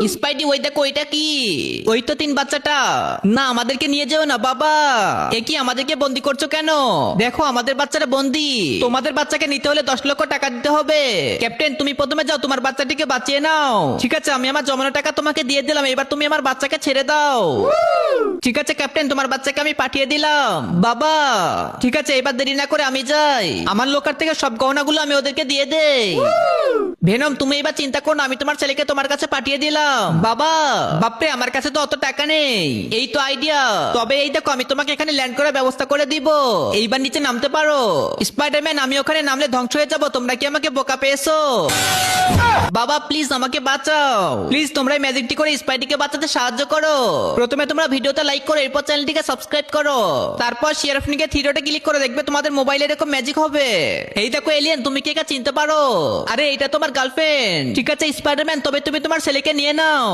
Spidey ওই দেখো ওইটা কি? ওই তো তিন বাচ্চাটা। না আমাদেরকে নিয়ে যেও না বাবা। এ কি আমাদেরকে বন্দি করছো কেন? দেখো আমাদের বাচ্চারা বন্দি। তোমাদের বাচ্চাকে নিতে হলে 10 লক্ষ টাকা দিতে হবে। ক্যাপ্টেন তুমি প্রথমে যাও, তোমার বাচ্চাটিকে বাঁচিয়ে নাও। ঠিক আছে আমি আমার জমানো টাকা তোমাকে দিয়ে দিলাম, এবার তুমি আমার বাচ্চাকে ছেড়ে দাও। ঠিক আছে ক্যাপ্টেন, তোমার বাচ্চাকে আমি পাঠিয়ে দিলাম বাবা। ঠিক আছে এবার দেরি না করে আমি যাই, আমার লোকার থেকে সব গহনাগুলো আমি ওদেরকে দিয়ে দেই। ভেনম তুমি এবার চিন্তা করো না, আমি তোমার ছেলেকে তোমার কাছে পাঠিয়ে দিলাম বাবা। বাপরে আমার কাছে তো অত টাকা নেই। এই তো আইডিয়া, তবে এই দেখো আমি তোমাকে এখানে ল্যান্ড করার ব্যবস্থা করে দিব। এইবার নিচে নামতে পারো। স্পাইডারম্যান আমি ওখানে নামলে ধ্বংস হয়ে যাব, তোমরা কি আমাকে বোকা পেয়েছো? বাবা প্লিজ আমাকে বাঁচাও, প্লিজ তোমরা এই ম্যাজিকটি করে স্পাইডিকে বাঁচাতে সাহায্য করো। প্রথমে তোমরা ভিডিওটা লাইক করো, এরপর চ্যানেলটিকে সাবস্ক্রাইব করো, তারপর শেয়ার অপশনে থ্রিডটে ক্লিক করে দেখবে তোমাদের মোবাইলে এরকম ম্যাজিক হবে। এই দেখো এলিয়েন, তুমি কি একা চিনতে পারো? আরে এটা তোমার গার্লফ্রেন্ড। ঠিক আছে স্পাইডারম্যান, তবে তুমি তোমার ছেলেকে নিয়ে নাও।